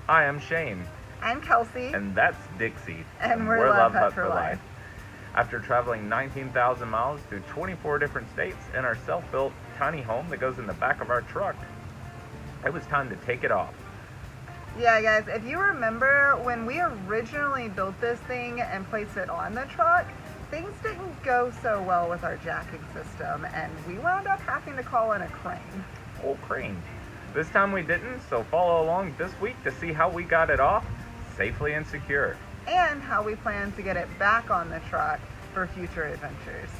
Hi, I'm Shane. I'm Kelsey. And that's Dixie. And we're Love Hut for Life. After traveling 19,000 miles through 24 different states in our self-built tiny home that goes in the back of our truck, it was time to take it off. Yeah, guys, if you remember when we originally built this thing and placed it on the truck, things didn't go so well with our jacking system, and we wound up having to call in a crane. Whole crane. This time we didn't, so follow along this week to see how we got it off safely and secure. And how we plan to get it back on the truck for future adventures.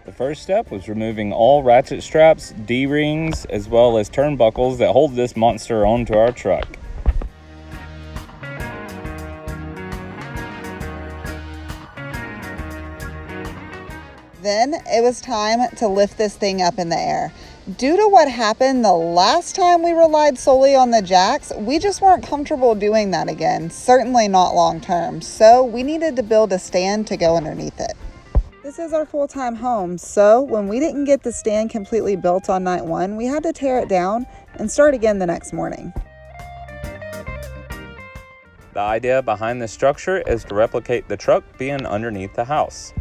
The first step was removing all ratchet straps, D-rings, as well as turnbuckles that hold this monster onto our truck. Then it was time to lift this thing up in the air. Due to what happened the last time we relied solely on the jacks, we just weren't comfortable doing that again, certainly not long term. So we needed to build a stand to go underneath it. This is our full-time home, so when we didn't get the stand completely built on night one, we had to tear it down and start again the next morning. The idea behind this structure is to replicate the truck being underneath the house,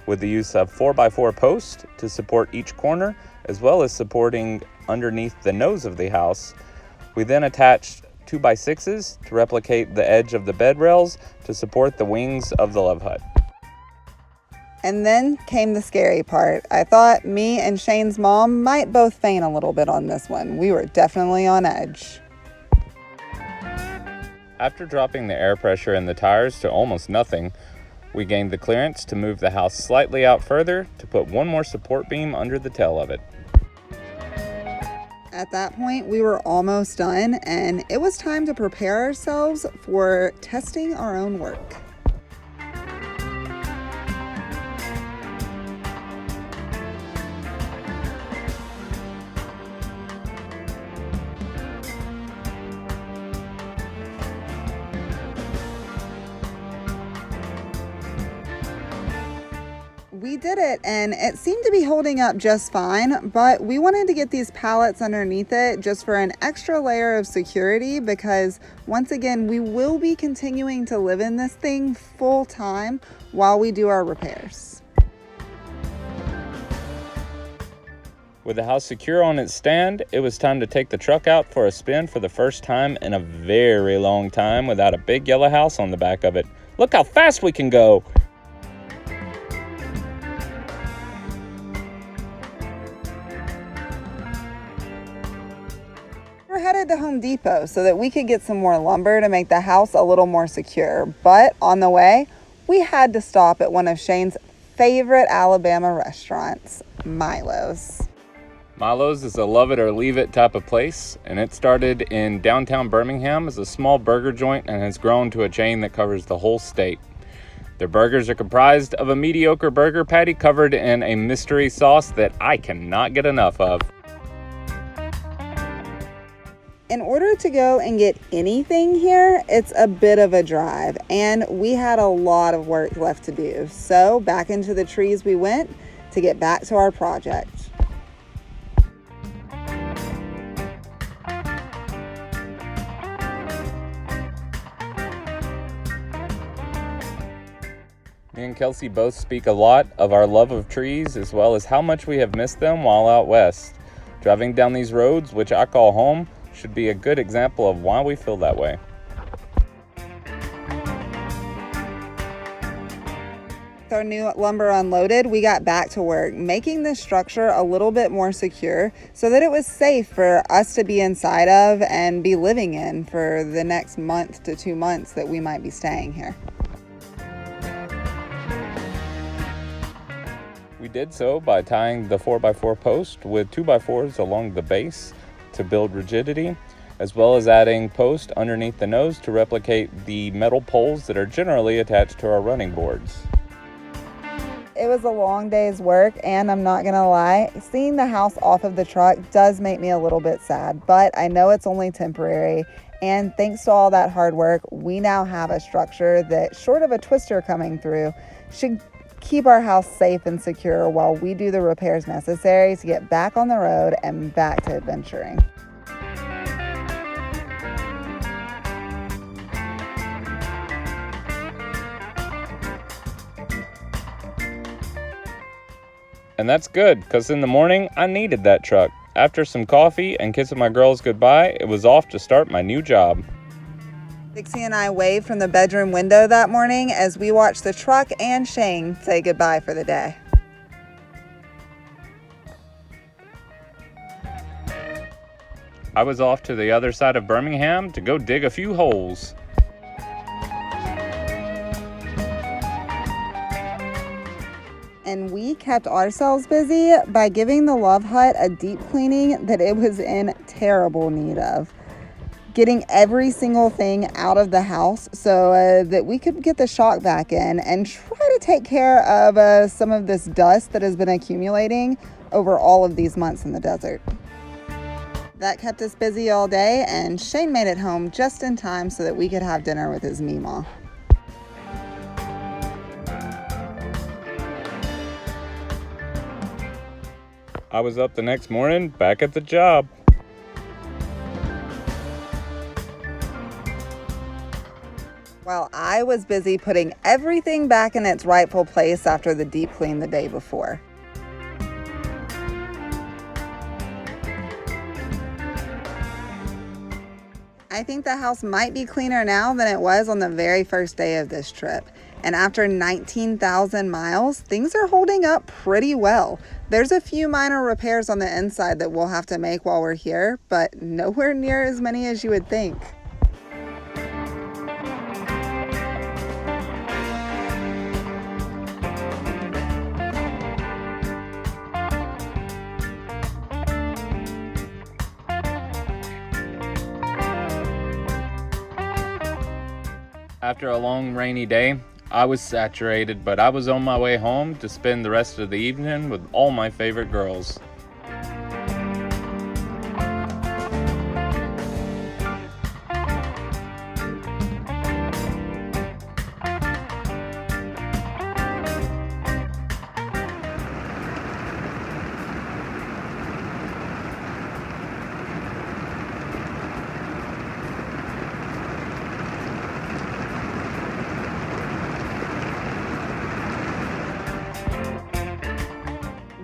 with the use of 4x4 posts to support each corner, as well as supporting underneath the nose of the house. We then attached 2x6s to replicate the edge of the bed rails to support the wings of the Love Hut. And then came the scary part. I thought me and Shane's mom might both faint a little bit on this one. We were definitely on edge. After dropping the air pressure in the tires to almost nothing, we gained the clearance to move the house slightly out further to put one more support beam under the tail of it. At that point, we were almost done, and it was time to prepare ourselves for testing our own work. We did it, and it seemed to be holding up just fine, but we wanted to get these pallets underneath it just for an extra layer of security, because once again, we will be continuing to live in this thing full time while we do our repairs. With the house secure on its stand, it was time to take the truck out for a spin for the first time in a very long time without a big yellow house on the back of it. Look how fast we can go! We're headed to Home Depot so that we could get some more lumber to make the house a little more secure. But on the way, we had to stop at one of Shane's favorite Alabama restaurants, Milos. Milos is a love it or leave it type of place, and it started in downtown Birmingham as a small burger joint and has grown to a chain that covers the whole state. Their burgers are comprised of a mediocre burger patty covered in a mystery sauce that I cannot get enough of. In order to go and get anything here, it's a bit of a drive, and we had a lot of work left to do. So back into the trees we went to get back to our project. Me and Kelsey both speak a lot of our love of trees, as well as how much we have missed them while out west. Driving down these roads, which I call home, should be a good example of why we feel that way. With our new lumber unloaded, we got back to work, making this structure a little bit more secure so that it was safe for us to be inside of and be living in for the next month to 2 months that we might be staying here. We did so by tying the 4x4 post with 2x4s along the base to build rigidity, as well as adding posts underneath the nose to replicate the metal poles that are generally attached to our running boards. It was a long day's work, and I'm not gonna lie, seeing the house off of the truck does make me a little bit sad, but I know it's only temporary, And thanks to all that hard work, we now have a structure that, short of a twister coming through, should keep our house safe and secure while we do the repairs necessary to get back on the road and back to adventuring. And that's good, because in the morning, I needed that truck. After some coffee and kissing my girls goodbye, it was off to start my new job. Dixie and I waved from the bedroom window that morning as we watched the truck and Shane say goodbye for the day. I was off to the other side of Birmingham to go dig a few holes. And we kept ourselves busy by giving the Love Hut a deep cleaning that it was in terrible need of. Getting every single thing out of the house so that we could get the shock back in and try to take care of some of this dust that has been accumulating over all of these months in the desert. That kept us busy all day, and Shane made it home just in time so that we could have dinner with his Meemaw. I was up the next morning, back at the job. While I was busy putting everything back in its rightful place after the deep clean the day before. I think the house might be cleaner now than it was on the very first day of this trip. And after 19,000 miles, things are holding up pretty well. There's a few minor repairs on the inside that we'll have to make while we're here, but nowhere near as many as you would think. After a long rainy day, I was saturated, but I was on my way home to spend the rest of the evening with all my favorite girls.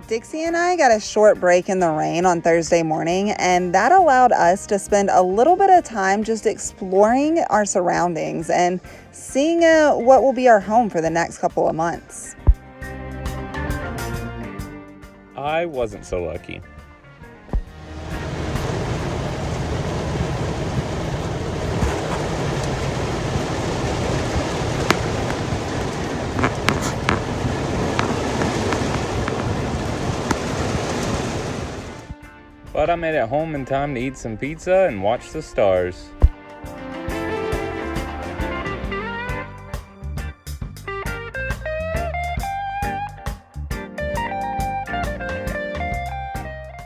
Dixie and I got a short break in the rain on Thursday morning, and that allowed us to spend a little bit of time just exploring our surroundings and seeing what will be our home for the next couple of months. I wasn't so lucky. But I made it home in time to eat some pizza and watch the stars.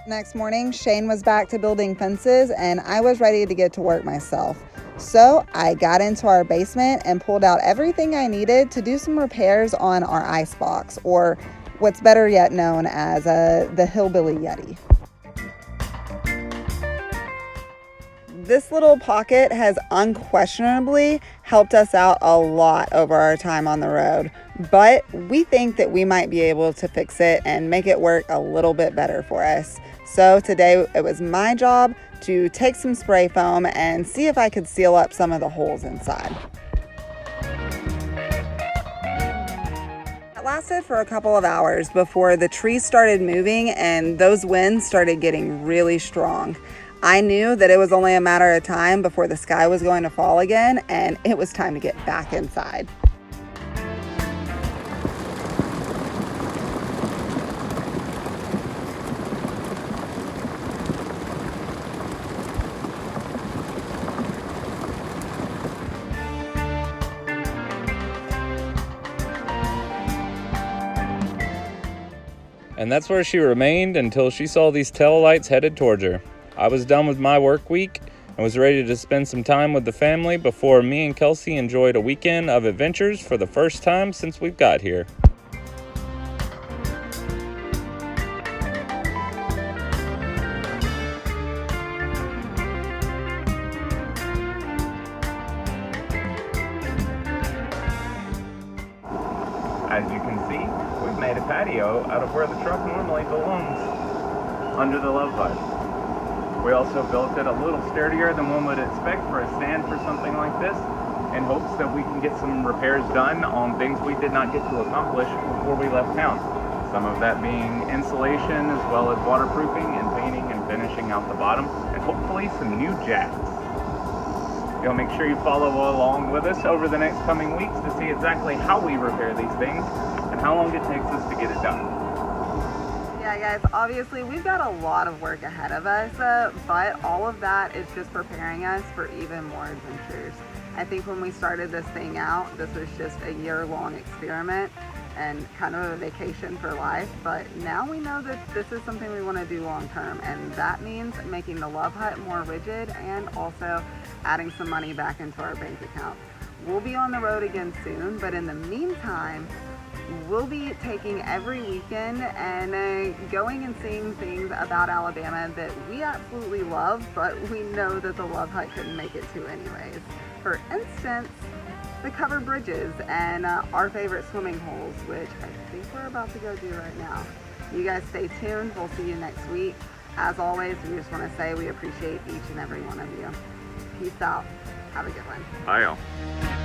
Next morning, Shane was back to building fences, and I was ready to get to work myself. So I got into our basement and pulled out everything I needed to do some repairs on our Icebox, or what's better yet known as the Hillbilly Yeti. This little pocket has unquestionably helped us out a lot over our time on the road, but we think that we might be able to fix it and make it work a little bit better for us. So today it was my job to take some spray foam and see if I could seal up some of the holes inside. It lasted for a couple of hours before the trees started moving and those winds started getting really strong. I knew that it was only a matter of time before the sky was going to fall again, and it was time to get back inside. And that's where she remained until she saw these tail lights headed towards her. I was done with my work week, I was ready to spend some time with the family before me and Kelsey enjoyed a weekend of adventures for the first time since we've got here. As you can see, we've made a patio out of where the truck normally belongs, under the love hut. We also built it a little sturdier than one would expect for a stand for something like this, in hopes that we can get some repairs done on things we did not get to accomplish before we left town. Some of that being insulation, as well as waterproofing and painting and finishing out the bottom, and hopefully some new jacks. You'll make sure you follow along with us over the next coming weeks to see exactly how we repair these things and how long it takes us to get it done. Yeah, guys, obviously we've got a lot of work ahead of us, but all of that is just preparing us for even more adventures. I think when we started this thing out, this was just a year-long experiment and kind of a vacation for life, but now we know that this is something we want to do long term, and that means making the love hut more rigid and also adding some money back into our bank account. We'll be on the road again soon, but in the meantime, we'll be taking every weekend and going and seeing things about Alabama that we absolutely love, but we know that the love hut couldn't make it to anyways. For instance, the covered bridges and our favorite swimming holes, which I think we're about to go do right now. You guys stay tuned. We'll see you next week. As always, we just want to say we appreciate each and every one of you. Peace out. Have a good one. Bye, y'all.